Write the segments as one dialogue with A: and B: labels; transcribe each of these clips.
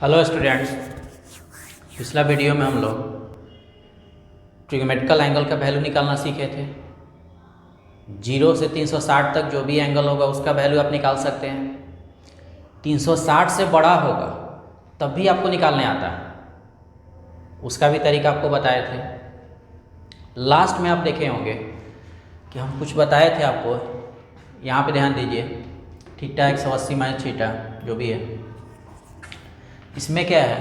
A: Hello students, पिछला video में हम लोग ट्रिग्नोमेट्रिकल एंगल का वैल्यू निकालना सीखे थे। 0 से 360 तक जो भी एंगल होगा उसका वैल्यू आप निकाल सकते हैं। 360 से बड़ा होगा तब भी आपको निकालने आता है, उसका भी तरीका आपको बताए थे। लास्ट में आप देखे होंगे कि हम कुछ बताए थे आपको। यहाँ पे ध्यान दीजिए, थीटा 180 माइनस थीटा जो भी है, इसमें क्या है,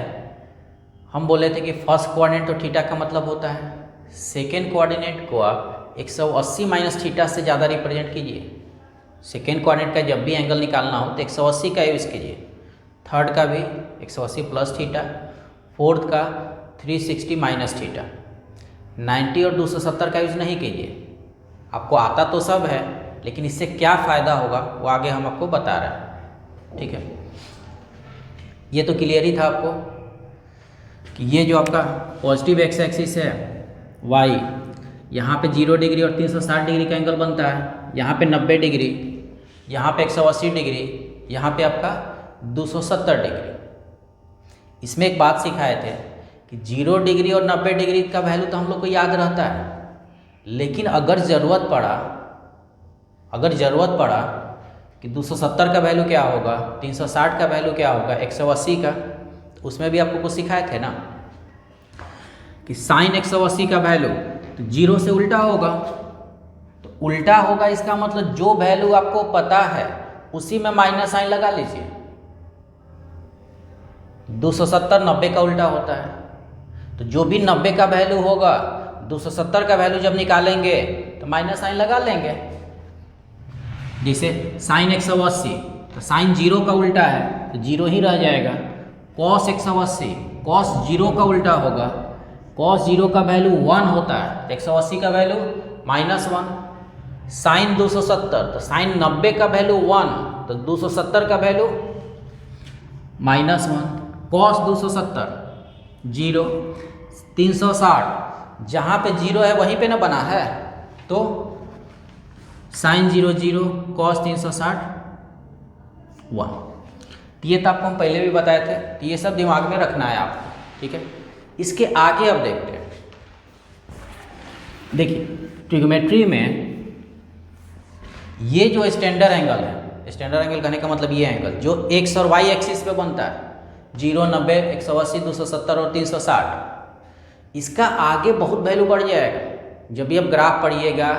A: हम बोले थे कि फर्स्ट कोऑर्डिनेट तो थीटा का मतलब होता है, सेकेंड कोऑर्डिनेट को आप 180 माइनस थीटा से ज़्यादा रिप्रेजेंट कीजिए। सेकेंड कोऑर्डिनेट का जब भी एंगल निकालना हो तो 180 का यूज़ कीजिए, थर्ड का भी 180 प्लस थीटा, फोर्थ का 360 माइनस थीटा। 90 और 270 का यूज़ नहीं कीजिए। आपको आता तो सब है, लेकिन इससे क्या फ़ायदा होगा वो आगे हम आपको बता रहे हैं। ठीक है, ये तो क्लियर ही था आपको कि ये जो आपका पॉजिटिव एक्स एक्सिस है वाई, यहाँ पे 0 डिग्री और 360 डिग्री का एंगल बनता है। यहाँ पे 90 डिग्री, यहाँ पे 180 डिग्री, यहाँ पे आपका 270 डिग्री। इसमें एक बात सिखाए थे कि 0 डिग्री और 90 डिग्री का वैल्यू तो हम लोग को याद रहता है, लेकिन अगर ज़रूरत पड़ा कि 270 का वैल्यू क्या होगा, 360 का वैल्यू क्या होगा, 180 का, उसमें भी आपको कुछ सिखाए थे ना कि साइन 180 का वैल्यू तो 0 से उल्टा होगा। तो उल्टा होगा इसका मतलब जो वैल्यू आपको पता है उसी में माइनस साइन लगा लीजिए। 270 90 का उल्टा होता है, तो जो भी 90 का वैल्यू होगा 270 का वैल्यू जब निकालेंगे तो माइनस साइन लगा लेंगे। जैसे साइन 180 तो साइन 0 का उल्टा है तो 0 ही रह जाएगा। कॉस 180, कॉस 0 का उल्टा होगा, कॉस 0 का वैल्यू 1 होता है तो 180 का वैल्यू -1। साइन 270 तो साइन 90 का वैल्यू 1 तो 270 का वैल्यू -1। कॉस 270 0, 360 जहाँ पे 0 है वहीं पे ना बना है, तो साइन 0 0, कॉस 360 1। ये तो आपको हम पहले भी बताए थे, तो ये सब दिमाग में रखना है आपको। ठीक है, इसके आगे अब देखते हैं। देखिए ट्रिग्नोमेट्री में ये जो स्टैंडर्ड एंगल है, स्टैंडर्ड एंगल कहने का मतलब ये एंगल जो एक्स और वाई एक्सिस पे बनता है, 0 90 180 270 और 360, इसका आगे बहुत वैल्यू बढ़ जाएगा। जब भी आप ग्राफ पढ़िएगा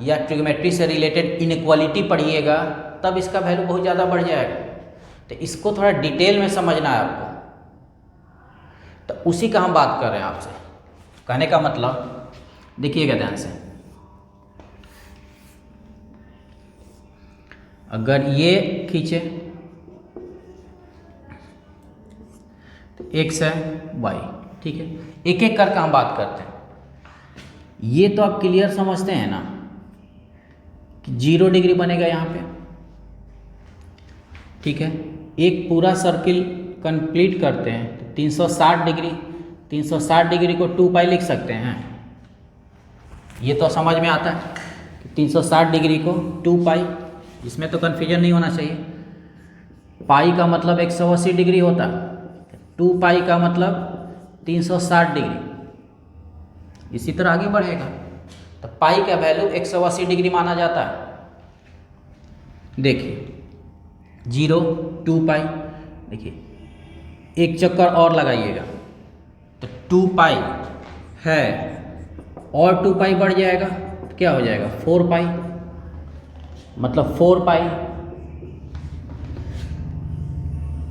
A: या ट्रिग्नोमेट्री से रिलेटेड इनइक्वालिटी पढ़िएगा तब इसका वैल्यू बहुत ज़्यादा बढ़ जाएगा। तो इसको थोड़ा डिटेल में समझना है आपको, तो उसी का हम बात कर रहे हैं आपसे। कहने का मतलब देखिएगा ध्यान से, अगर ये खींचे तो एक्स है वाई, ठीक है, एक एक करके हम बात करते हैं। ये तो आप क्लियर समझते हैं ना कि 0 डिग्री बनेगा यहाँ पे, ठीक है। एक पूरा सर्किल कंप्लीट करते हैं तो 360 डिग्री, 360 डिग्री को 2 पाई लिख सकते हैं। ये तो समझ में आता है कि 360 डिग्री को 2 पाई, इसमें तो कन्फ्यूजन नहीं होना चाहिए। पाई का मतलब 180 डिग्री होता है, 2 पाई का मतलब 360 डिग्री। इसी तरह आगे बढ़ेगा तो पाई का वैल्यू 180 डिग्री माना जाता है। देखिए 0 2 पाई, देखिए एक चक्कर और लगाइएगा तो 2 पाई है और 2 पाई बढ़ जाएगा तो क्या हो जाएगा 4 पाई, मतलब 4 पाई।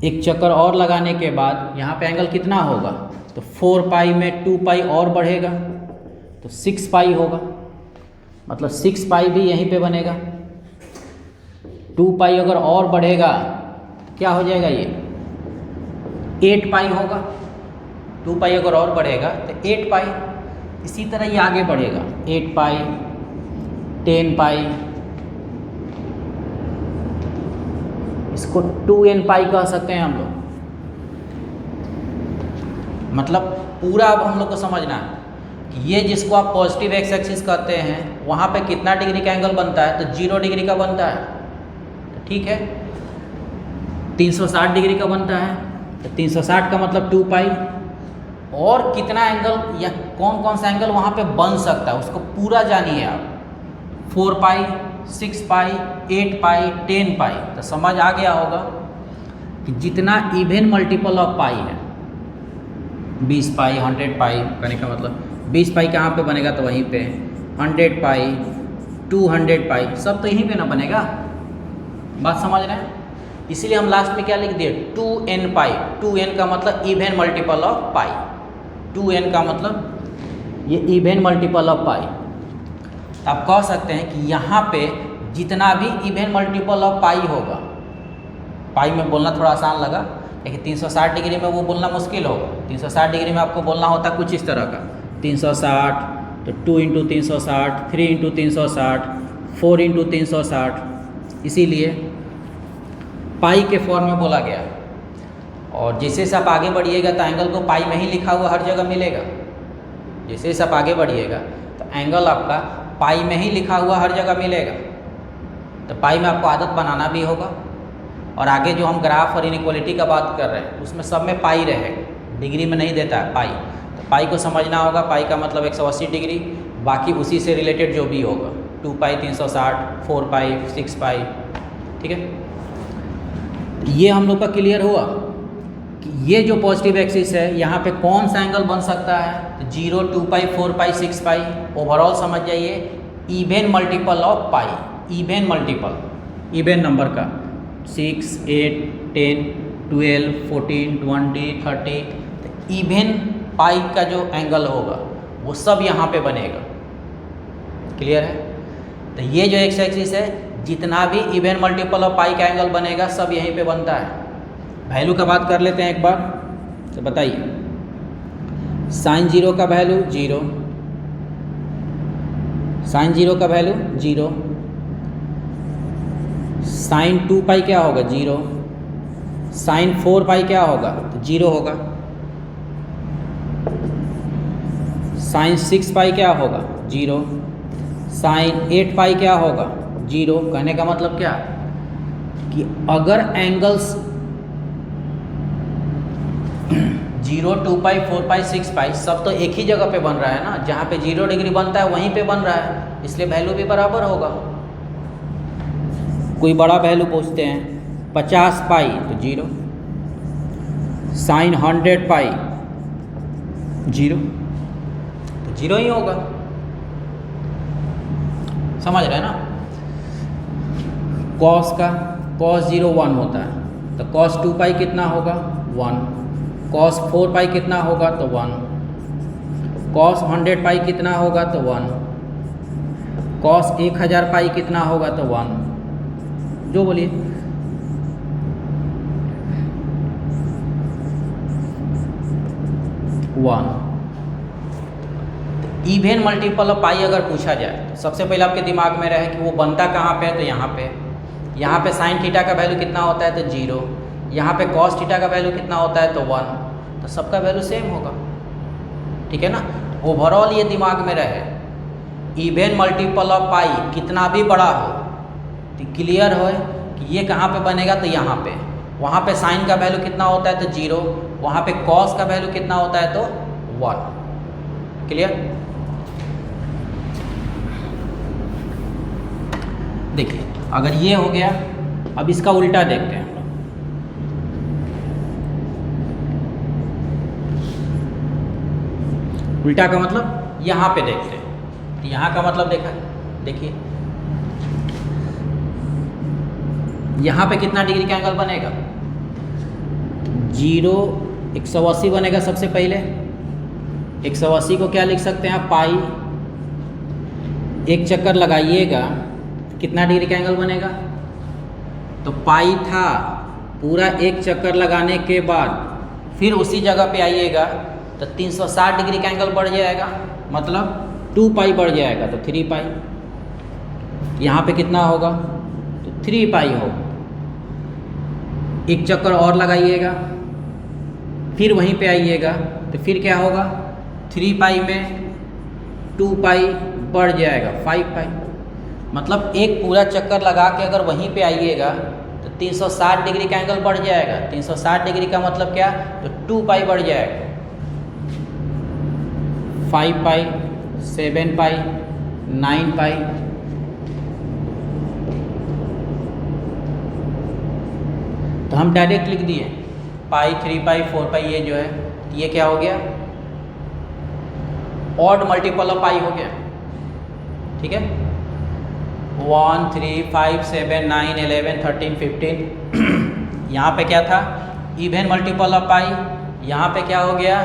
A: एक चक्कर और लगाने के बाद यहाँ पे एंगल कितना होगा, तो 4 पाई में 2 पाई और बढ़ेगा तो 6 पाई होगा, मतलब 6 पाई भी यहीं पे बनेगा। 2 पाई अगर और बढ़ेगा तो क्या हो जाएगा, ये 8 पाई होगा। 2 पाई अगर और बढ़ेगा तो 8 पाई। इसी तरह ये आगे बढ़ेगा, 8 पाई 10 पाई, इसको 2n पाई कह सकते हैं हम लोग। मतलब पूरा अब हम लोग को समझना है कि ये जिसको आप पॉजिटिव एक्स एक्सिस कहते हैं वहाँ पे कितना डिग्री का एंगल बनता है, तो 0 डिग्री का बनता है, ठीक है। 360 डिग्री का बनता है तो 360 का मतलब 2 पाई, और कितना एंगल या कौन कौन सा एंगल वहाँ पे बन सकता है उसको पूरा जानिए आप। 4 पाई, 6 पाई, 8 पाई, 10 पाई। तो समझ आ गया होगा कि जितना इवन मल्टीपल ऑफ पाई है, 20 पाई, 100 पाई, कहने का मतलब 20 पाई कहाँ पे बनेगा तो वहीं पे, 100 पाई, 200 पाई, सब तो यहीं पे ना बनेगा। बात समझ रहे हैं? इसीलिए हम लास्ट में क्या लिख दिए, 2n पाई। 2n का मतलब even multiple of pi. 2n का मतलब ये इवन मल्टीपल ऑफ पाई। तो आप कह सकते हैं कि यहाँ पे जितना भी इवन मल्टीपल ऑफ पाई होगा, पाई में बोलना थोड़ा आसान लगा, लेकिन 360 डिग्री में वो बोलना मुश्किल होगा। 360 डिग्री में आपको बोलना होता है कुछ इस तरह का, 360, तो 2 इंटू 360, 3 इंटू 360, 4 इंटू 360, इसीलिए पाई के फॉर्म में बोला गया। और जैसे जैसे आप आगे बढ़िएगा तो एंगल को पाई में ही लिखा हुआ हर जगह मिलेगा। जैसे जैसे आप आगे बढ़िएगा तो एंगल आपका पाई में ही लिखा हुआ हर जगह मिलेगा। तो पाई में आपको आदत बनाना भी होगा। और आगे जो हम ग्राफ और इनइक्वालिटी का बात कर रहे हैं उसमें सब में पाई रहेगा, डिग्री में नहीं देता है पाई। तो पाई को समझना होगा। पाई का मतलब 180 डिग्री, बाकी उसी से रिलेटेड जो भी होगा, 2 पाई 360, 4 पाई, 6 पाई, ठीक है। ये हम लोग का क्लियर हुआ कि ये जो पॉजिटिव एक्सिस है यहाँ पे कौन सा एंगल बन सकता है, तो 0, 2 पाई, 4 पाई, 6 पाई। ओवरऑल समझ जाइए even multiple of pi, even multiple, even number का 6, 8, 10, 12, 14, 20, 30। इवन पाई का जो एंगल होगा वो सब यहाँ पे बनेगा। क्लियर है? तो ये जो एक्स एक्सिस है, जितना भी इवन मल्टीपल ऑफ पाई का एंगल बनेगा सब यहीं पे बनता है। वैल्यू का बात कर लेते हैं एक बार। तो बताइए, साइन 0 का वैल्यू 0, साइन 0 का वैल्यू 0, साइन 2 पाई क्या होगा 0, साइन 4 पाई क्या होगा तो 0 होगा, साइन 6 पाई क्या होगा 0, साइन 8 पाई क्या होगा 0। कहने का मतलब क्या कि अगर एंगल्स 0, 2 पाई, 4 पाई, 6 पाई सब तो एक ही जगह पे बन रहा है ना, जहाँ पे 0 डिग्री बनता है वहीं पे बन रहा है, इसलिए वैल्यू भी बराबर होगा। कोई बड़ा वैल्यू पूछते हैं 50 पाई तो 0, साइन 100 पाई 0, तो 0 ही होगा। समझ रहे हैं ना? कॉस का कॉस 0 1 होता है, तो कॉस 2 पाई कितना होगा 1, कॉस 4 पाई कितना होगा तो 1, कॉस 100 पाई कितना होगा तो 1, कॉस 1000 पाई कितना होगा तो 1, जो बोलिए। इवन मल्टीपल ऑफ पाई अगर पूछा जाए तो सबसे पहले आपके दिमाग में रहे कि वो बनता कहाँ पे है, तो यहाँ पे साइन थीटा का वैल्यू कितना होता है तो 0, यहाँ पे कॉस थीटा का वैल्यू कितना होता है तो 1, तो सबका वैल्यू सेम होगा। ठीक है ना? ओवरऑल ये दिमाग में रहे, इवन मल्टीपल ऑफ पाई कितना भी बड़ा हो तो क्लियर हो कि ये कहाँ पे बनेगा तो यहाँ पे। वहाँ पे साइन का वैल्यू कितना होता है तो 0, वहाँ पे कॉस का वैल्यू कितना होता है तो 1। क्लियर? देखिए, अगर ये हो गया, अब इसका उल्टा देखते हैं हम लोग। उल्टा का मतलब यहाँ पे देखते हैं। यहाँ का मतलब देखा, देखिए यहाँ पे कितना डिग्री का एंगल बनेगा 0, 180 बनेगा सबसे पहले। 180 को क्या लिख सकते हैं आप, पाई। एक चक्कर लगाइएगा कितना डिग्री का एंगल बनेगा, तो पाई था, पूरा एक चक्कर लगाने के बाद फिर उसी जगह पे आइएगा तो 360 डिग्री का एंगल बढ़ जाएगा, मतलब 2 पाई बढ़ जाएगा तो 3 पाई। यहाँ पे कितना होगा तो 3 पाई होगा। एक चक्कर और लगाइएगा, फिर वहीं पे आइएगा तो फिर क्या होगा, 3 पाई में 2 पाई बढ़ जाएगा 5 पाई। मतलब एक पूरा चक्कर लगा के अगर वहीं पे आइएगा तो तो 360 डिग्री का एंगल बढ़ जाएगा। 360 डिग्री का मतलब क्या, तो 2 पाई बढ़ जाएगा। 5 पाई, 7 पाई, 9 पाई। तो हम डायरेक्ट लिख दिए पाई, 3 पाई, 4 पाई, ये जो है ये क्या हो गया, ऑड मल्टीपल ऑफ पाई हो गया। ठीक है, 1, 3, 5, 7, 9, 11, 13, 15 यहाँ पे क्या था, इवन मल्टीपल ऑफ पाई, यहाँ पे क्या हो गया,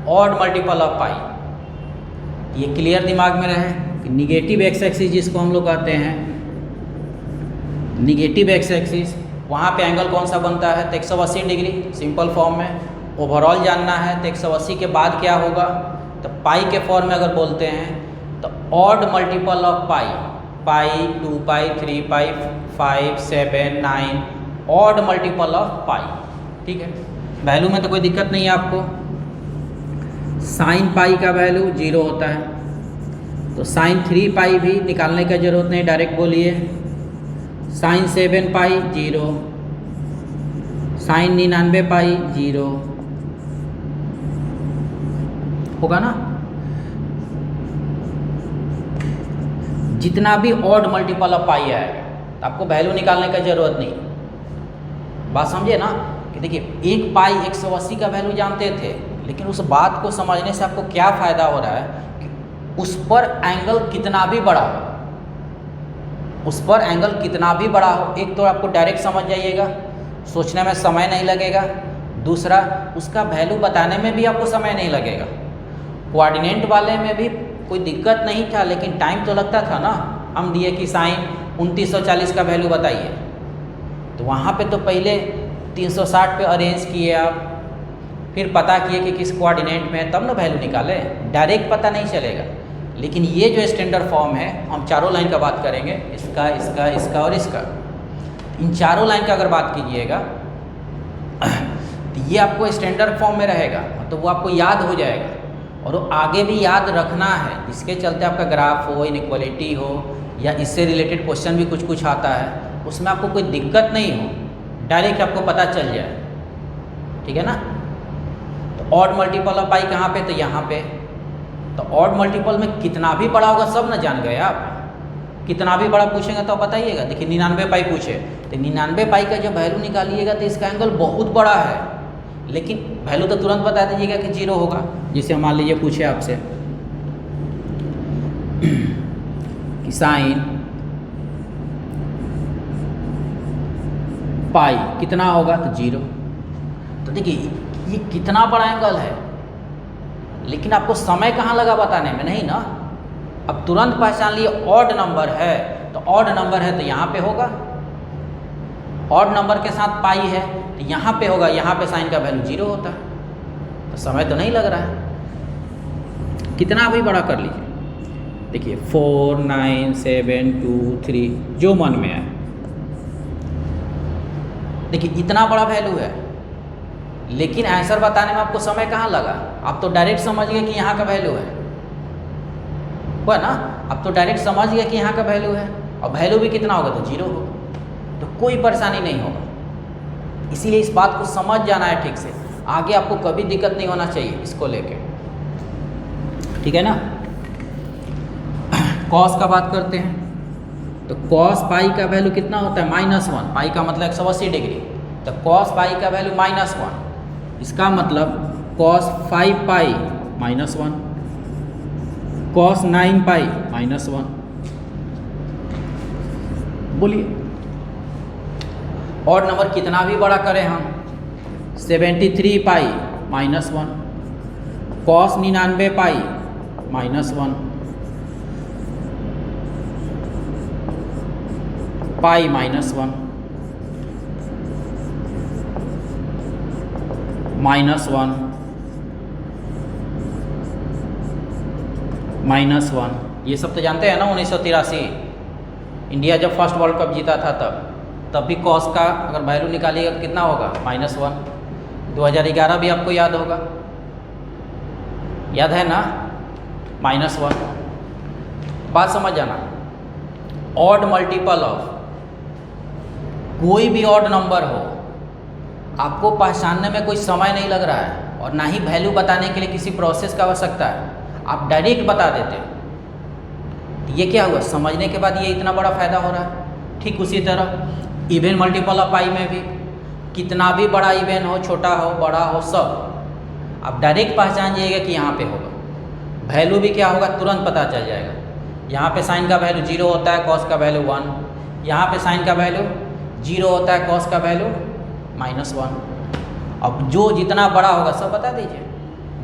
A: ऑड मल्टीपल ऑफ पाई। ये क्लियर दिमाग में रहे कि निगेटिव एक्स एक्सिस जिसको हम लोग कहते हैं, निगेटिव एक्स एक्सिस, वहाँ पे एंगल कौन सा बनता है, तो 180 डिग्री सिंपल फॉर्म में। ओवरऑल जानना है तो 180 के बाद क्या होगा, तो पाई के फॉर्म में अगर बोलते हैं तो odd multiple of pi, pi, 2 pi, 3 pi, 5, 7, 9, odd multiple of pi. ठीक है, वैल्यू में तो कोई दिक्कत नहीं है आपको। साइन पाई का वैल्यू 0 होता है, तो साइन 3 पाई भी निकालने का जरूरत नहीं, डायरेक्ट बोलिए। साइन 7 पाई 0, साइन 99 पाई 0 होगा ना। जितना भी ऑड मल्टीपल ऑफ पाई आएगा तो आपको वैल्यू निकालने का जरूरत नहीं। बात समझे ना, कि देखिए 1 पाई 180 का वैल्यू जानते थे, लेकिन उस बात को समझने से आपको क्या फ़ायदा हो रहा है कि उस पर एंगल कितना भी बड़ा हो, उस पर एंगल कितना भी बड़ा हो, एक तो आपको डायरेक्ट समझ जाइएगा, सोचने में समय नहीं लगेगा। दूसरा, उसका वैल्यू बताने में भी आपको समय नहीं लगेगा। कोऑर्डिनेट वाले में भी कोई दिक्कत नहीं था, लेकिन टाइम तो लगता था ना। हम दिए कि साइन 2940 का वैल्यू बताइए, तो वहाँ पे तो पहले 360 पे अरेंज किए आप, फिर पता किए कि किस कोऑर्डिनेट में है, तब ना वैल्यू निकाले। डायरेक्ट पता नहीं चलेगा। लेकिन ये जो स्टैंडर्ड फॉर्म है, हम चारों लाइन का बात करेंगे, इसका, इसका, इसका और इसका। इन चारों लाइन का अगर बात कीजिएगा तो ये आपको स्टैंडर्ड फॉर्म में रहेगा, तो वो आपको याद हो जाएगा और वो आगे भी याद रखना है, जिसके चलते आपका ग्राफ हो, इनइक्वालिटी हो या इससे रिलेटेड क्वेश्चन भी कुछ कुछ आता है, उसमें आपको कोई दिक्कत नहीं हो, डायरेक्ट आपको पता चल जाए। ठीक है ना। तो ऑड मल्टीपल ऑफ पाई कहाँ पे, तो यहाँ पे। तो ऑड मल्टीपल में कितना भी बड़ा होगा सब ना जान गए आप। कितना भी बड़ा पूछेंगे तो बताइएगा। देखिए 99 पाई पूछे, तो 99 पाई का जब वैल्यू निकालिएगा तो इसका एंगल बहुत बड़ा है, लेकिन वैल्यू तो तुरंत बता दीजिएगा कि 0 होगा। जैसे मान लीजिए पूछे आपसे कि साइन पाई कितना होगा, तो 0। तो देखिए ये कितना बड़ा एंगल है, लेकिन आपको समय कहाँ लगा बताने में, नहीं ना। अब तुरंत पहचान लिए ऑड नंबर है, तो ऑड नंबर है तो यहाँ पे होगा, ऑड नंबर के साथ पाई है तो यहाँ पे होगा, यहाँ पे साइन का वैल्यू 0 होता है, तो समय तो नहीं लग रहा है। कितना भी बड़ा कर लीजिए, देखिए 4, 9, 7, 2, 3 जो मन में आए। देखिए इतना बड़ा वैल्यू है, लेकिन आंसर बताने में आपको समय कहाँ लगा। आप तो डायरेक्ट समझ गए कि यहाँ का वैल्यू है, हुआ ना। आप तो डायरेक्ट समझ गए कि यहाँ का वैल्यू है, और वैल्यू भी कितना होगा, तो 0 होगा, तो कोई परेशानी नहीं होगा। इसीलिए इस बात को समझ जाना है ठीक से, आगे आपको कभी दिक्कत नहीं होना चाहिए इसको लेके। ठीक है ना। कॉस का बात करते हैं, तो कॉस पाई का वैल्यू कितना होता है, -1। पाई का मतलब 180 डिग्री, तो कॉस पाई का वैल्यू -1। इसका मतलब कॉस 5 पाई -1, कॉस 9 पाई -1। बोलिए और नंबर कितना भी बड़ा करें हम, 73 पाई -1, कॉस 99 पाई -1, पाई -1, -1, -1। ये सब तो जानते हैं ना। 1983 इंडिया जब फर्स्ट वर्ल्ड कप जीता था, तब भी कॉस का अगर वैल्यू निकालिएगा तो कितना होगा, -1। 2011 भी आपको याद होगा, याद है ना, -1। बात समझ जाना। ऑड मल्टीपल ऑफ कोई भी ऑड नंबर हो, आपको पहचानने में कोई समय नहीं लग रहा है और ना ही वैल्यू बताने के लिए किसी प्रोसेस का आवश्यकता है, आप डायरेक्ट बता देते हैं। तो ये क्या हुआ, समझने के बाद ये इतना बड़ा फ़ायदा हो रहा है। ठीक उसी तरह इवन मल्टीपल ऑफ पाई में भी कितना भी बड़ा इवन हो, छोटा हो, बड़ा हो, सब आप डायरेक्ट पहचान जाइएगा कि यहाँ पे होगा। वैल्यू भी क्या होगा, तुरंत पता चल जाएगा। यहाँ पे साइन का वैल्यू 0 होता है, कॉस का वैल्यू 1। यहाँ पे साइन का वैल्यू 0 होता है, कॉस का वैल्यू -1। अब जो जितना बड़ा होगा सब बता दीजिए,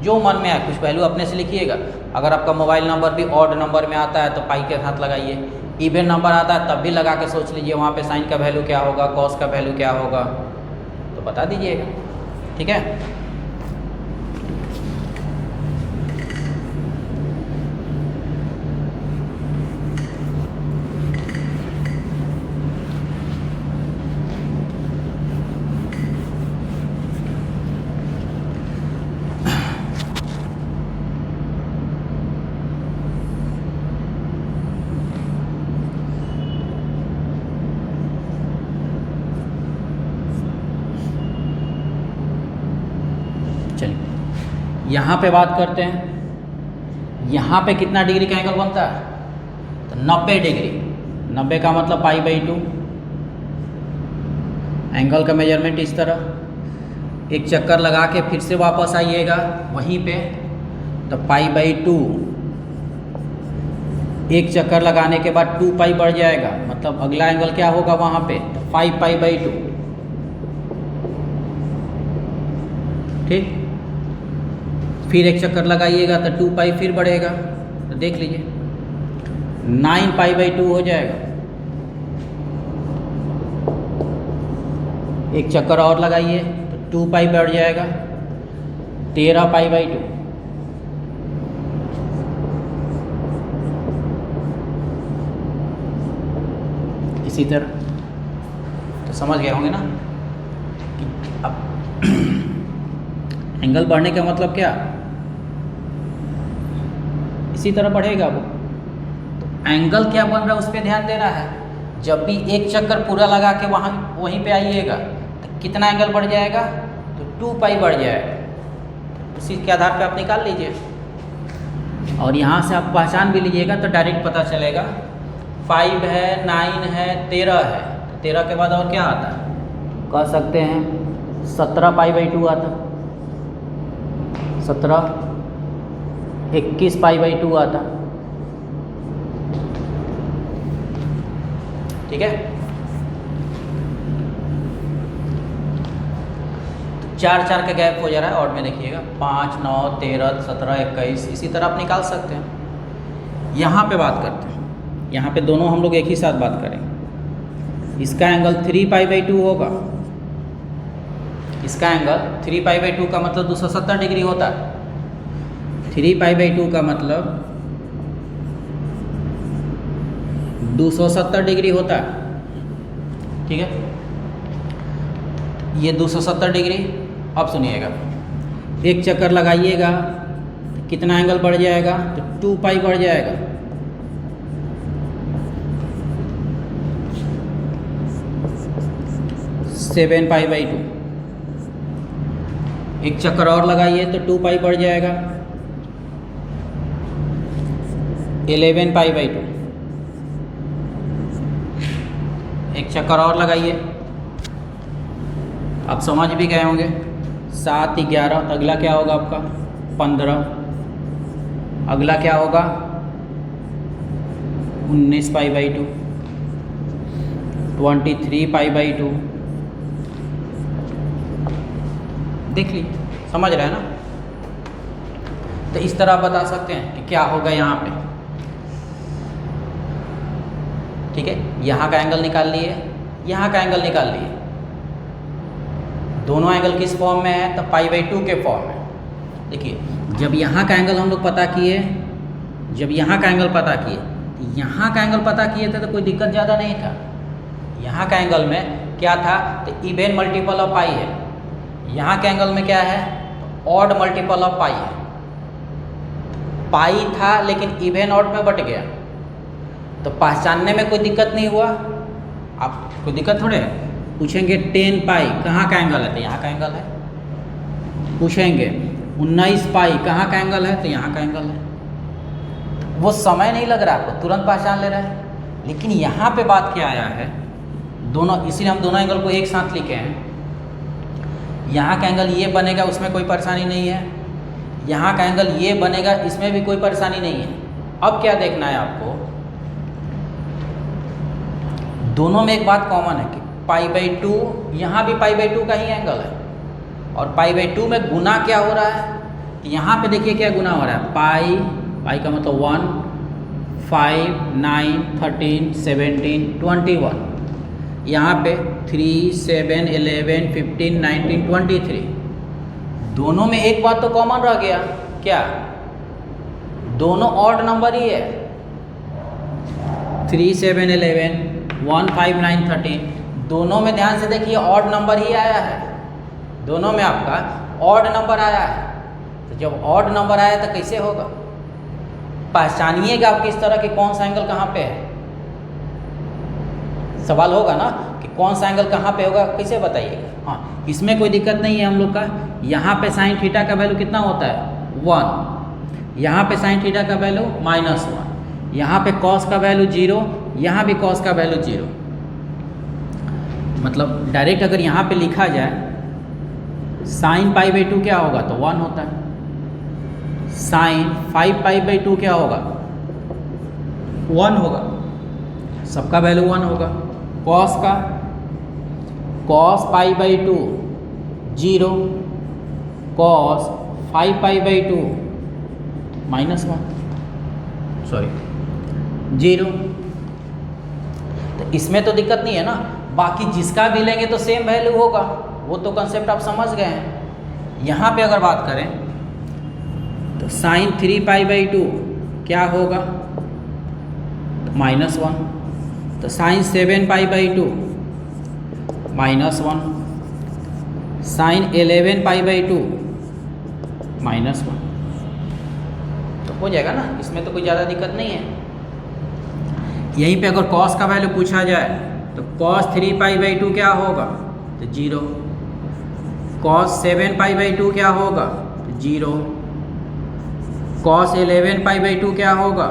A: जो मन में आए कुछ वैल्यू अपने से लिखिएगा। अगर आपका मोबाइल नंबर भी ऑड नंबर में आता है तो पाई के साथ लगाइए, इवन नंबर आता है तब भी लगा के सोच लीजिए वहाँ पे साइन का वैल्यू क्या होगा, कॉस का वैल्यू क्या होगा, तो बता दीजिएगा। ठीक है। चलिए यहाँ पे बात करते हैं। यहाँ पे कितना डिग्री का एंगल बनता है, तो 90 डिग्री। 90 का मतलब π/2। एंगल का मेजरमेंट इस तरह, एक चक्कर लगा के फिर से वापस आइएगा वहीं पे, तो π/2। एक चक्कर लगाने के बाद 2π बढ़ जाएगा, मतलब अगला एंगल क्या होगा वहाँ पे, तो 5π/2। ठीक, फिर एक चक्कर लगाइएगा तो 2π फिर बढ़ेगा, तो देख लीजिए 9π/2 हो जाएगा। एक चक्कर और लगाइए तो 2π बढ़ जाएगा, 13π/2। इसी तरह तो समझ गए होंगे ना कि अब एंगल बढ़ने का मतलब क्या, इसी तरह बढ़ेगा वो। तो एंगल क्या बन रहा है उस पर ध्यान देना है। जब भी एक चक्कर पूरा लगा के वहीं पे आइएगा तो कितना एंगल बढ़ जाएगा, तो 2π बढ़ जाएगा। उसी के आधार पे आप निकाल लीजिए और यहाँ से आप पहचान भी लीजिएगा तो डायरेक्ट पता चलेगा। 5 है, 9 है, 13 है, तो 13 के बाद और क्या आता है, कह सकते हैं 17π/2 आता, 17, 21π/2 आता। ठीक है। तो 4 का गैप हो जा रहा है और में देखिएगा 5, 9, 13, 17, 21, इसी तरह आप निकाल सकते हैं। यहाँ पे बात करते हैं, यहाँ पे दोनों हम लोग एक ही साथ बात करेंगे। इसका एंगल 3π/2 होगा। इसका एंगल 3π/2 का मतलब 270 डिग्री होता है। 3π/2 का मतलब 270 डिग्री होता है। ठीक है, ये 270 डिग्री। अब सुनिएगा, एक चक्कर लगाइएगा कितना एंगल बढ़ जाएगा, तो 2π बढ़ जाएगा। सेवन π/2। एक चक्कर और लगाइए तो 2π बढ़ जाएगा, 11π/2। एक चक्कर और लगाइए, आप समझ भी गए होंगे। 7, 11, अगला क्या होगा आपका 15, अगला क्या होगा 19π/2, 23π/2। देख लीजिए, समझ रहे हैं ना। तो इस तरह बता सकते हैं कि क्या होगा यहाँ पे। ठीक है, यहाँ का एंगल निकाल लिए, यहाँ का एंगल निकाल लिए। दोनों एंगल किस फॉर्म में है, तो π/2 के फॉर्म में। देखिए, जब यहाँ का एंगल हम लोग पता किए, जब यहाँ का एंगल पता किए, यहाँ का एंगल पता किए थे तो कोई दिक्कत ज़्यादा नहीं था। यहाँ का एंगल में क्या था, तो इवन मल्टीपल ऑफ पाई है। यहाँ के एंगल में क्या है, तो ऑड मल्टीपल ऑफ पाई है। पाई था लेकिन इवन ऑड में बट गया, तो पहचानने में कोई दिक्कत नहीं हुआ। आप कोई दिक्कत थोड़े है, पूछेंगे 10 पाई कहाँ का एंगल है, तो यहाँ का एंगल है। पूछेंगे 19 पाई कहाँ का एंगल है, तो यहाँ का एंगल है। वो समय नहीं लग रहा आपको, तुरंत पहचान ले रहा है। लेकिन यहाँ पे बात क्या आया है, दोनों, इसीलिए हम दोनों एंगल को एक साथ लिखे हैं। यहाँ का एंगल ये बनेगा, उसमें कोई परेशानी नहीं है। यहाँ का एंगल ये बनेगा, इसमें भी कोई परेशानी नहीं है। अब क्या देखना है आपको, दोनों में एक बात कॉमन है कि π/2, यहाँ भी π/2 का ही एंगल है। और π/2 में गुना क्या हो रहा है, कि यहाँ पे देखिए क्या गुना हो रहा है, पाई का मतलब 1, 5, 9, 13, 17, 21। यहाँ पे 3, 7, 11, 15, 19, 23। दोनों में एक बात तो कॉमन रह गया, क्या, दोनों ऑड नंबर ही है। 3, 7, 11, 1, 5, 9, 13, दोनों में ध्यान से देखिए ऑड नंबर ही आया है। दोनों में आपका ऑड नंबर आया है। तो जब ऑड नंबर आया तो कैसे होगा, पहचानिएगा आप किस तरह कि कौन सा एंगल कहाँ पे है। सवाल होगा ना कि कौन सा एंगल कहाँ पे होगा, कैसे बताइएगा। हाँ, इसमें कोई दिक्कत नहीं है हम लोग का। यहाँ पे साइन थीटा का वैल्यू कितना होता है, 1। यहाँ पे साइन थीटा का वैल्यू -1। यहाँ पे कॉस का वैल्यू 0, यहाँ भी कॉस का वैल्यू 0। मतलब डायरेक्ट अगर यहाँ पे लिखा जाए, साइन π/2 क्या होगा, तो 1 होता है। साइन 5π/2 क्या होगा, 1 होगा। सबका वैल्यू 1 होगा। कॉस का, कॉस π/2 0, कॉस 5π/2 -1, सॉरी 0। तो इसमें तो दिक्कत नहीं है ना। बाकी जिसका भी लेंगे तो सेम वैल्यू होगा, वो तो कंसेप्ट आप समझ गए हैं। यहाँ पे अगर बात करें तो साइन 3π/2 क्या होगा, -1। तो साइन 7π/2 -1, साइन 11π/2 -1। तो हो जाएगा ना, इसमें तो कोई ज़्यादा दिक्कत नहीं है। यहीं पे अगर कॉस का वैल्यू पूछा जाए तो कॉस 3π/2 क्या होगा, तो 0। कॉस 7π/2 क्या होगा, तो 0। कॉस 11π/2 क्या होगा,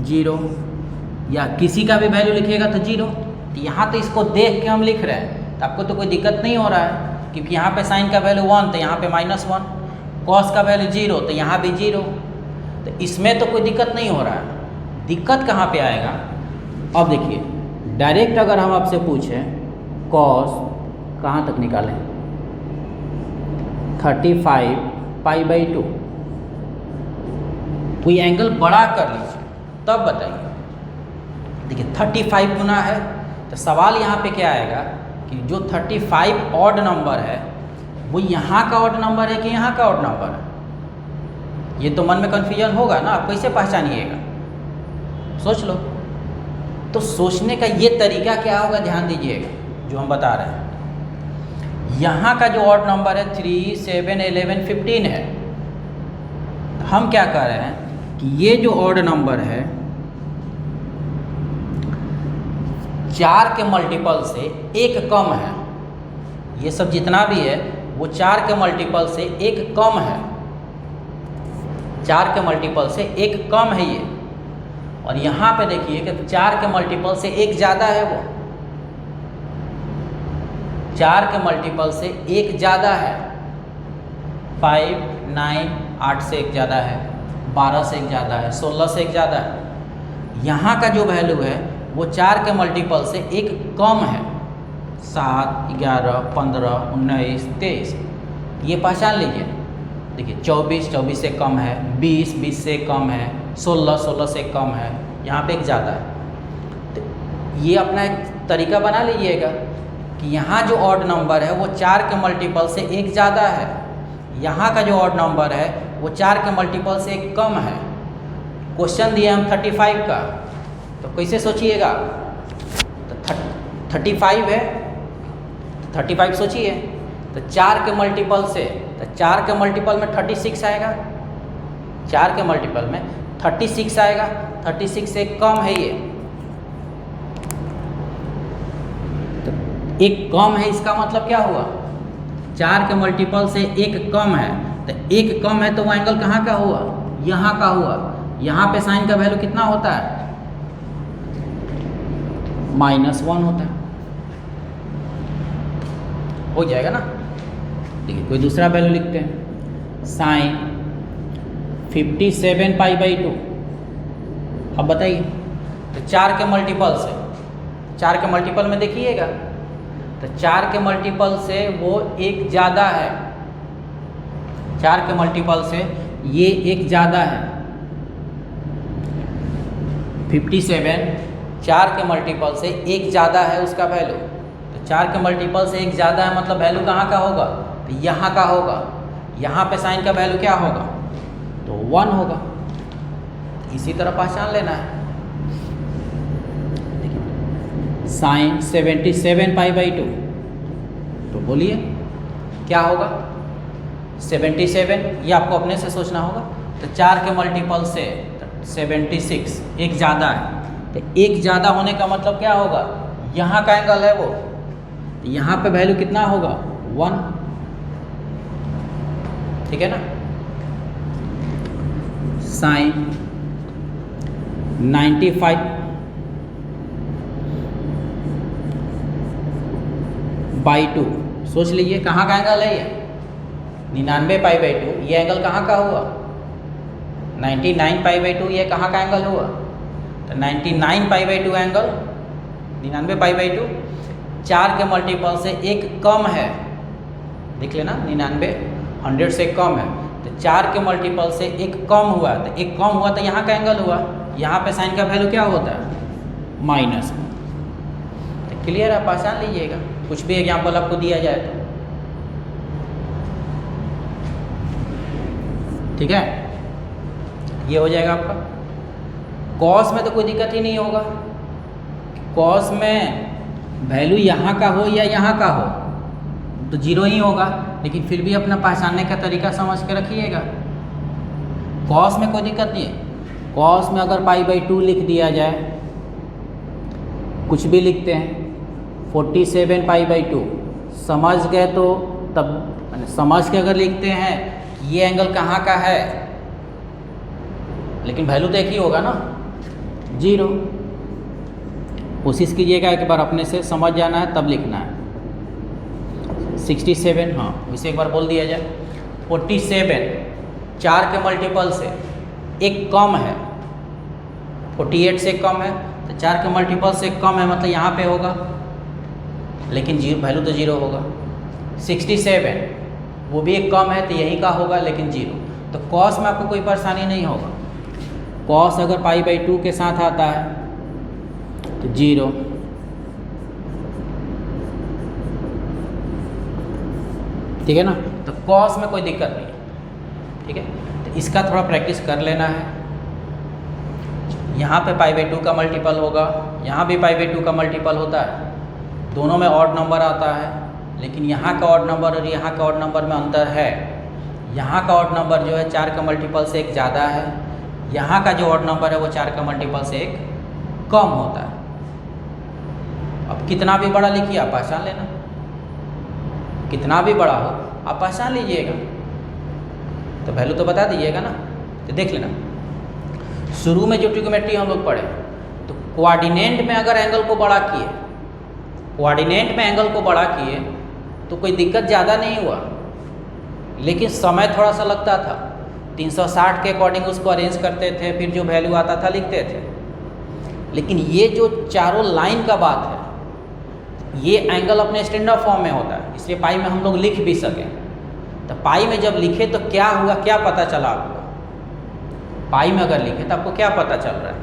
A: 0। या किसी का भी वैल्यू लिखिएगा तो 0। तो यहाँ तो इसको देख के हम लिख रहे हैं, तो आपको तो कोई दिक्कत नहीं हो रहा है, क्योंकि यहाँ पे साइन का वैल्यू 1 तो यहाँ पे -1, कॉस का वैल्यू 0 तो यहाँ भी 0। तो इसमें तो कोई दिक्कत नहीं हो रहा है। दिक्कत कहाँ पे आएगा, अब देखिए, डायरेक्ट अगर हम आपसे पूछें कॉस कहाँ तक निकालें, 35π/2, कोई एंगल बड़ा कर लीजिए तब बताइए। देखिए 35 गुना है, तो सवाल यहाँ पे क्या आएगा कि जो 35 ऑड नंबर है वो यहाँ का ऑड नंबर है कि यहाँ का ऑड नंबर है। ये तो मन में कन्फ्यूजन होगा ना, आप कैसे पहचानिएगा, सोच लो। तो सोचने का ये तरीका क्या होगा, ध्यान दीजिएगा जो हम बता रहे हैं। यहाँ का जो ऑड नंबर है 3, 7, 11, 15 है। हम क्या कर रहे हैं कि ये जो ऑड नंबर है 4 के मल्टीपल से एक कम है। ये सब जितना भी है वो 4 के मल्टीपल से एक कम है, 4 के मल्टीपल से एक कम है ये। और यहाँ पे देखिए कि 4 के मल्टीपल से एक ज़्यादा है, वो 4 के मल्टीपल से एक ज़्यादा है। 5, 9, 8 से एक ज़्यादा है, 12 से एक ज़्यादा है, 16 से एक ज़्यादा है। यहाँ का जो वैल्यू है वो 4 के मल्टीपल से एक कम है, 7, 11, 15, 19, 23। ये पहचान लीजिए। देखिए 24, 24 से कम है, 20, 20 से कम है, 16, 16 से कम है, यहाँ पे एक ज़्यादा है। तो ये अपना एक तरीका बना लीजिएगा कि यहाँ जो ऑड नंबर है वो 4 के मल्टीपल से एक ज़्यादा है, यहाँ का जो ऑड नंबर है वो 4 के मल्टीपल से एक कम है। क्वेश्चन दिया हम 35 का, तो कैसे सोचिएगा, तो 35 है, 35 सोचिए, तो 4 के मल्टीपल से, तो 4 के मल्टीपल में 36 आएगा, 4 के मल्टीपल में 36 आएगा, 36 से कम है ये। तो एक कम है इसका मतलब क्या हुआ, 4 के मल्टीपल से एक कम है, तो एक कम है तो वो एंगल कहाँ का हुआ, यहाँ का हुआ। यहाँ पे साइन का वैल्यू कितना होता है, -1 होता है। हो जाएगा ना। देखिए कोई दूसरा वैल्यू लिखते हैं, साइन 57 π/2। अब बताइए, तो 4 के मल्टीपल से, 4 के मल्टीपल में देखिएगा, तो 4 के मल्टीपल से वो एक ज़्यादा है, 4 के मल्टीपल से ये एक ज़्यादा है। 57 4 के मल्टीपल से एक ज़्यादा है उसका वैल्यू, तो 4 के मल्टीपल से एक ज़्यादा है मतलब वैल्यू कहाँ का होगा, तो यहाँ का होगा। यहाँ पे साइन का वैल्यू क्या होगा, तो 1 होगा। इसी तरह पहचान लेना है। देखिए साइन 77 π/2, तो बोलिए क्या होगा, 77, ये आपको अपने से सोचना होगा। तो 4 के मल्टीपल से 76 एक ज़्यादा है, तो एक ज़्यादा होने का मतलब क्या होगा, यहाँ का एंगल है वो, तो यहाँ पे वैल्यू कितना होगा, 1। ठीक है ना। साइन 95 π/2, सोच लीजिए कहाँ का एंगल है ये, 99 π/2। ये एंगल कहाँ का हुआ, 99 π/2। ये कहाँ का एंगल हुआ, तो 99 π/2 एंगल 99 π/2। 4 के मल्टीपल से एक कम है, देख लेना, 99 100 से कम है, तो 4 के मल्टीपल से एक कम हुआ, तो एक कम हुआ तो यहाँ का एंगल हुआ। यहाँ पे साइन का वैल्यू क्या होता है, -। तो क्लियर है, पहचान लीजिएगा। कुछ भी एग्जाम्पल आपको दिया जाए तो, ठीक है। ये हो जाएगा आपका। कॉस में तो कोई दिक्कत ही नहीं होगा, कॉस में वैल्यू यहाँ का हो या यहाँ का हो तो 0 ही होगा, लेकिन फिर भी अपना पहचानने का तरीका समझ के रखिएगा। कॉस में कोई दिक्कत नहीं है। कॉस में अगर π/2 लिख दिया जाए, कुछ भी लिखते हैं, 47 π/2 समझ गए तो तब समझ के अगर लिखते हैं ये एंगल कहाँ का है, लेकिन वैल्यू तो एक ही होगा ना, 0। कोशिश कीजिएगा एक बार अपने से समझ जाना है तब लिखना है। 67, हाँ इसे एक बार बोल दिया जाए। 47 4 के मल्टीपल से एक कम है, 48 से कम है, तो 4 के मल्टीपल से कम है मतलब यहाँ पे होगा, लेकिन वैल्यू तो 0 होगा। 67 वो भी एक कम है तो यहीं का होगा, लेकिन 0। तो कॉस में आपको कोई परेशानी नहीं होगा। कॉस अगर π/2 के साथ आता है तो 0, ठीक है ना। तो कॉस में कोई दिक्कत नहीं, ठीक है। तो इसका थोड़ा प्रैक्टिस कर लेना है। यहाँ पे π/2 का मल्टीपल होगा, यहाँ भी π/2 का मल्टीपल होता है, दोनों में ऑड नंबर आता है, लेकिन यहाँ का ऑड नंबर और यहाँ का ऑड नंबर में अंतर है। यहाँ का ऑड नंबर जो है 4 का मल्टीपल से एक ज़्यादा है, यहाँ का जो ऑड नंबर है वो 4 का मल्टीपल से एक कम होता है। अब कितना भी बड़ा लिखिए आप पहचान लेना, कितना भी बड़ा हो आप पहचान लीजिएगा, तो वैल्यू तो बता दीजिएगा ना। तो देख लेना, शुरू में जो ट्रिग्नोमेट्री हम लोग पढ़े, तो कोऑर्डिनेट में अगर एंगल को बड़ा किए, कोऑर्डिनेट में एंगल को बड़ा किए तो कोई दिक्कत ज़्यादा नहीं हुआ, लेकिन समय थोड़ा सा लगता था। 360 के अकॉर्डिंग उसको अरेंज करते थे, फिर जो वैल्यू आता था लिखते थे। लेकिन ये जो चारों लाइन का बात है, ये एंगल अपने स्टैंडर्ड फॉर्म में होता है, इसलिए पाई में हम लोग लिख भी सकें। तो पाई में जब लिखे तो क्या हुआ, क्या पता चला आपको, पाई में अगर लिखे तो आपको क्या पता चल रहा है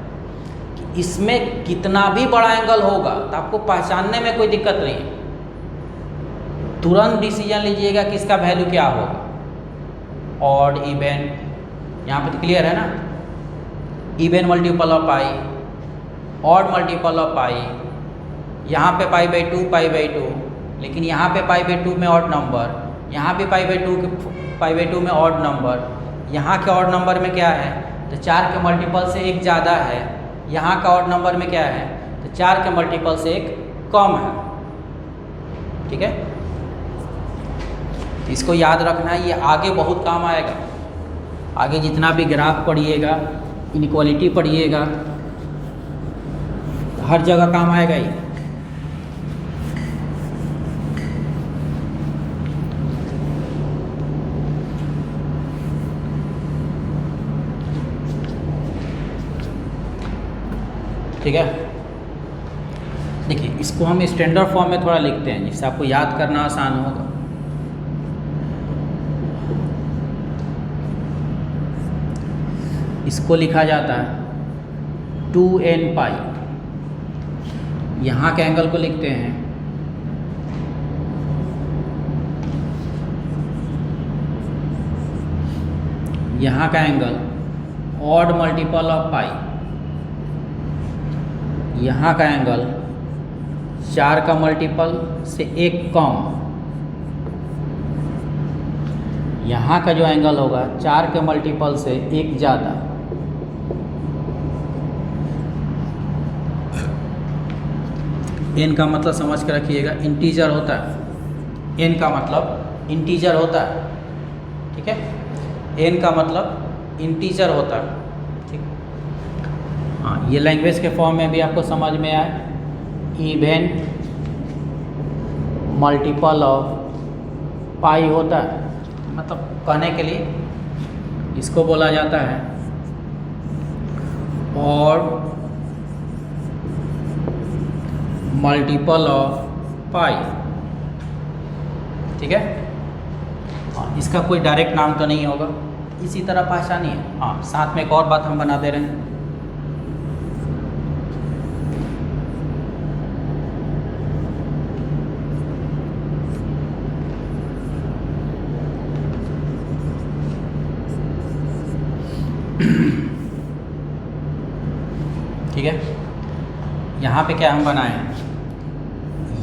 A: कि इसमें कितना भी बड़ा एंगल होगा तो आपको पहचानने में कोई दिक्कत नहीं है। तुरंत डिसीजन लीजिएगा कि इसका वैल्यू क्या होगा, ऑड इवन, यहाँ पे तो क्लियर है ना, even multiple of pi, odd multiple of pi, यहाँ पे π/2, लेकिन यहाँ पे π/2 में ऑड नंबर, यहाँ भी π/2 में ऑड नंबर, यहाँ के ऑड नंबर में क्या है, तो 4 के मल्टीपल से एक ज़्यादा है, यहाँ का ऑड नंबर में क्या है, तो 4 के मल्टीपल से एक कम है। ठीक है, इसको याद रखना है, ये आगे बहुत काम आएगा। आगे जितना भी ग्राफ पढ़िएगा, इनइक्वालिटी पढ़िएगा, हर जगह काम आएगा ये। ठीक है, देखिए इसको हम स्टैंडर्ड फॉर्म में थोड़ा लिखते हैं जिससे आपको याद करना आसान होगा। इसको लिखा जाता है 2n पाई। यहाँ के एंगल को लिखते हैं यहाँ का angle odd multiple of pi, यहाँ का एंगल 4 का मल्टीपल से 1 कम, यहाँ का जो एंगल होगा 4 के मल्टीपल से 1 ज़्यादा। n का मतलब समझ कर रखिएगा, इंटीजर होता है। n का मतलब इंटीजर होता है, ठीक है, n का मतलब इंटीजर होता है। ठीक, हाँ, ये लैंग्वेज के फॉर्म में भी आपको समझ में आए। इवन मल्टीपल ऑफ पाई होता है, मतलब कहने के लिए इसको बोला जाता है और मल्टीपल ऑफ पाई। ठीक है, हाँ, इसका कोई डायरेक्ट नाम तो नहीं होगा, इसी तरह पहचानिए। हाँ, साथ में एक और बात हम बना दे रहे हैं। ठीक है, यहाँ पे क्या हम बनाए हैं,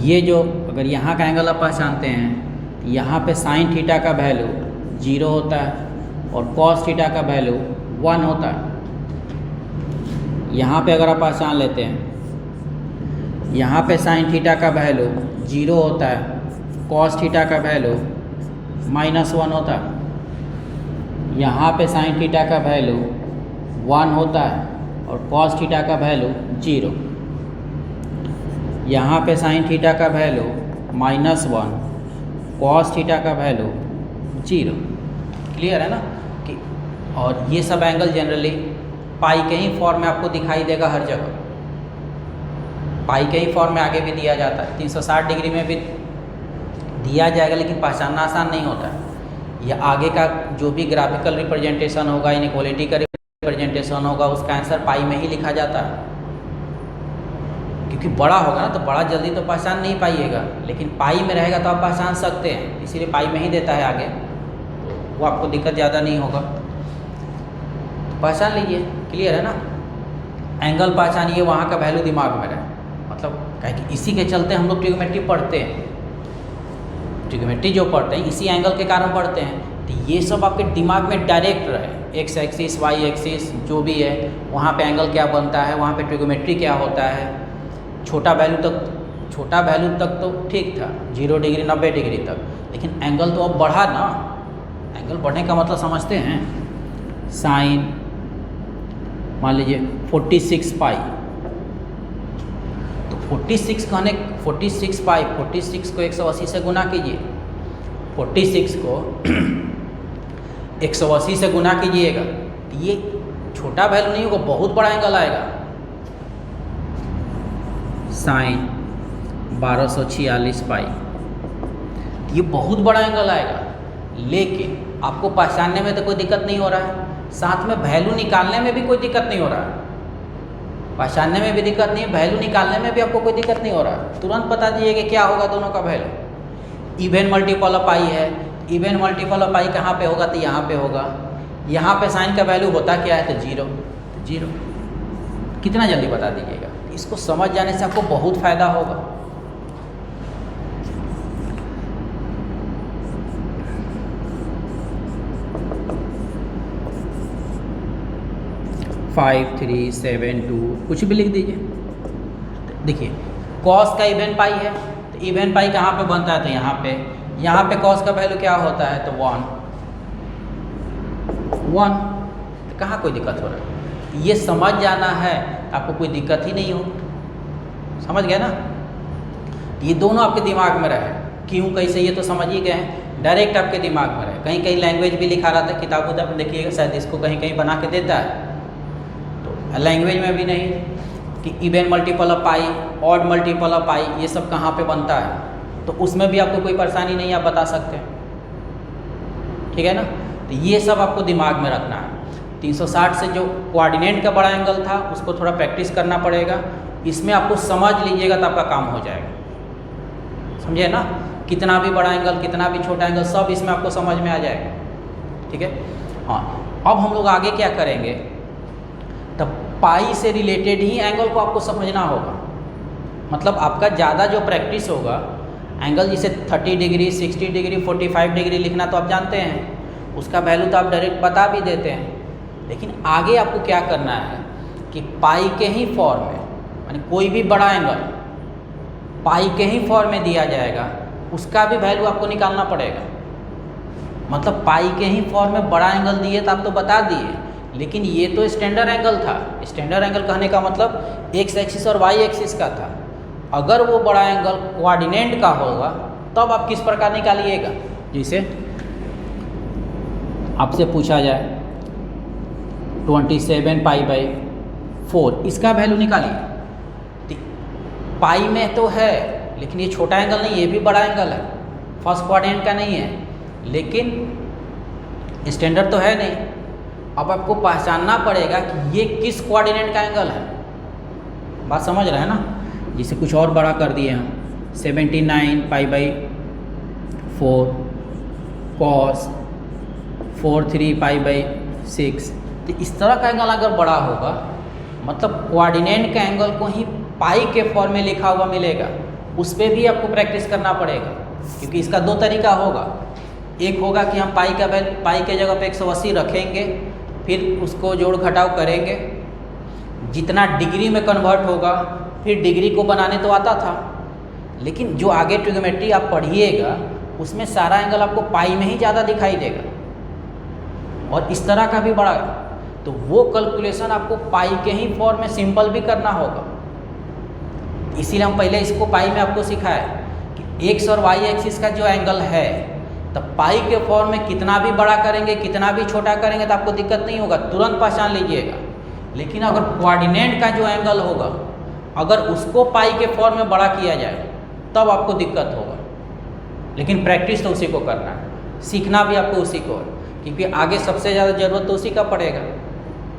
A: ये जो अगर यहाँ का एंगल आप पहचानते हैं तो यहाँ पे साइन थीटा का वैल्यू 0 होता है और कॉस थीटा का वैल्यू 1 होता है। यहाँ पे अगर आप पहचान लेते हैं, यहाँ पे साइन थीटा का वैल्यू 0 होता है, कॉस थीटा का वैल्यू -1 होता है। यहाँ पे साइन थीटा का वैल्यू 1 होता है और कॉस थीटा का वैल्यू 0। यहाँ पे साइन थीटा का वैल्यू -1, कॉस थीटा का वैल्यू 0। क्लियर है ना कि, और ये सब एंगल जनरली पाई के ही फॉर्म में आपको दिखाई देगा हर जगह। पाई के ही फॉर्म में आगे भी दिया जाता है, 360 डिग्री में भी दिया जाएगा, लेकिन पहचानना आसान नहीं होता है। यह आगे का जो भी ग्राफिकल रिप्रेजेंटेशन होगा, इनइक्वालिटी का रिप्रेजेंटेशन होगा, उसका आंसर पाई में ही लिखा जाता है। क्योंकि बड़ा होगा ना तो बड़ा जल्दी तो पहचान नहीं पाइएगा, लेकिन पाई में रहेगा तो आप पहचान सकते हैं, इसीलिए पाई में ही देता है आगे, वो आपको दिक्कत ज़्यादा नहीं होगा, तो पहचान लीजिए। क्लियर है ना, एंगल पहचानिए, वहाँ का वैल्यू दिमाग में रहे। मतलब क्या कि इसी के चलते हम लोग ट्रिग्नोमेट्री पढ़ते हैं, ट्रिग्नोमेट्री जो पढ़ते हैं इसी एंगल के कारण पढ़ते हैं, तो ये सब आपके दिमाग में डायरेक्ट रहे। एक्स एक्सिस, वाई एक्सिस जो भी है, वहाँ पे एंगल क्या बनता है, वहाँ पे ट्रिग्नोमेट्री क्या होता है। छोटा वैल्यू तक तो ठीक था, 0 डिग्री 90 डिग्री तक, लेकिन एंगल तो अब बढ़ा ना। एंगल बढ़ने का मतलब समझते हैं, साइन मान लीजिए 46 पाई, तो 46 पाई, 46 को 180 से गुना कीजिए, 46 को 180 से गुना कीजिएगा, तो ये छोटा वैल्यू नहीं होगा, बहुत बड़ा एंगल आएगा। साइन 1246 पाई, ये बहुत बड़ा एंगल आएगा, लेकिन आपको पहचानने में तो कोई दिक्कत नहीं हो रहा है, साथ में वैल्यू निकालने में भी कोई दिक्कत नहीं हो रहा है। पहचानने में भी दिक्कत नहीं, वैल्यू निकालने में भी आपको कोई दिक्कत नहीं हो रहा है। तुरंत बता दीजिए कि क्या होगा दोनों का वैल्यू। इवन मल्टीपल ऑफ पाई है, इवन मल्टीपल ऑफ पाई कहाँ पे होगा, तो यहाँ पे होगा। यहाँ पे साइन का वैल्यू होता क्या है, तो 0। कितना जल्दी बता दीजिएगा। इसको समझ जाने से आपको बहुत फ़ायदा होगा। फाइव 3 7 2 कुछ भी लिख दीजिए। देखिए कॉस का इवन पाई है, तो इवन पाई कहाँ पे बनता है, तो यहाँ पे कॉस का वैल्यू क्या होता है, तो 1। तो कहाँ कोई दिक्कत हो रहा है, ये समझ जाना है तो आपको कोई दिक्कत ही नहीं हो, समझ गए ना। ये दोनों आपके दिमाग में रहे, क्यों कैसे ये तो समझ ही गए हैं, डायरेक्ट आपके दिमाग में रहे। कहीं कहीं लैंग्वेज भी लिखा रहता है, किताब उताब में देखिएगा शायद इसको कहीं कहीं बना के देता है, तो लैंग्वेज में भी नहीं कि even multiple of pi, odd multiple of pi, ये सब कहाँ पे बनता है, तो उसमें भी आपको कोई परेशानी नहीं, आप बता सकते हैं, ठीक है ना। तो ये सब आपको दिमाग में रखना है। 360 से जो कोऑर्डिनेट का बड़ा एंगल था उसको थोड़ा प्रैक्टिस करना पड़ेगा, इसमें आपको समझ लीजिएगा तो आपका काम हो जाएगा, समझे ना। कितना भी बड़ा एंगल, कितना भी छोटा एंगल, सब इसमें आपको समझ में आ जाएगा, ठीक है। हाँ, अब हम लोग आगे क्या करेंगे, तब पाई से रिलेटेड ही एंगल को आपको समझना होगा। मतलब आपका ज़्यादा जो प्रैक्टिस होगा, एंगल जिसे 30 डिग्री, 60 डिग्री, 45 डिग्री लिखना तो आप जानते हैं, उसका वैल्यू तो आप डायरेक्ट बता भी देते हैं। लेकिन आगे आपको क्या करना है कि पाई के ही फॉर्म में, यानी कोई भी बड़ा एंगल पाई के ही फॉर्म में दिया जाएगा, उसका भी वैल्यू आपको निकालना पड़ेगा। मतलब पाई के ही फॉर्म में बड़ा एंगल दिए तो आप तो बता दिए, लेकिन ये तो स्टैंडर्ड एंगल था। स्टैंडर्ड एंगल कहने का मतलब एक्स एक्सिस और वाई एक्सिस का था। अगर वो बड़ा एंगल कोऑर्डिनेट का होगा तब आप किस प्रकार निकालिएगा, जैसे आपसे पूछा जाए 27 पाई बाई 4, इसका वैल्यू निकालिए। पाई में तो है, लेकिन ये छोटा एंगल नहीं, ये भी बड़ा एंगल है, फर्स्ट क्वाड्रेंट का नहीं है, लेकिन स्टैंडर्ड तो है नहीं। अब आपको पहचानना पड़ेगा कि ये किस कोऑर्डिनेट का एंगल है, बात समझ रहे हैं ना। जिसे कुछ और बड़ा कर दिए हम, 79 pi by 4 cos 43 pi by 6। तो इस तरह का एंगल अगर बड़ा होगा, मतलब कोऑर्डिनेट का एंगल को ही पाई के फॉर्म में लिखा हुआ मिलेगा, उस पर भी आपको प्रैक्टिस करना पड़ेगा। क्योंकि इसका दो तरीका होगा, एक होगा कि हम पाई के जगह पे 180 रखेंगे, फिर उसको जोड़ घटाव करेंगे, जितना डिग्री में कन्वर्ट होगा, फिर डिग्री को बनाने तो आता था, लेकिन जो आगे ट्रिग्नोमेट्री आप पढ़िएगा उसमें सारा एंगल आपको पाई में ही ज़्यादा दिखाई देगा, और इस तरह का भी बड़ा, तो वो कैलकुलेशन आपको पाई के ही फॉर्म में सिंपल भी करना होगा। इसीलिए हम पहले इसको पाई में आपको सिखाया कि एक्स और वाई एक्सिस का जो एंगल है, तब पाई के फॉर्म में कितना भी बड़ा करेंगे, कितना भी छोटा करेंगे तो आपको दिक्कत नहीं होगा, तुरंत पहचान लीजिएगा। लेकिन अगर कोऑर्डिनेट का जो एंगल होगा, अगर उसको पाई के फॉर्म में बड़ा किया जाए तब आपको दिक्कत होगा। लेकिन प्रैक्टिस तो उसी को करना है, सीखना भी आपको उसी को है, क्योंकि आगे सबसे ज़्यादा ज़रूरत तो उसी का पड़ेगा,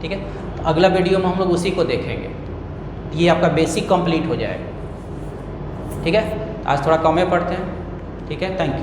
A: ठीक है। तो अगला वीडियो में हम लोग उसी को देखेंगे, ये आपका बेसिक कंप्लीट हो जाएगा, ठीक है। आज थोड़ा कम में पढ़ते हैं, ठीक है। Thank you.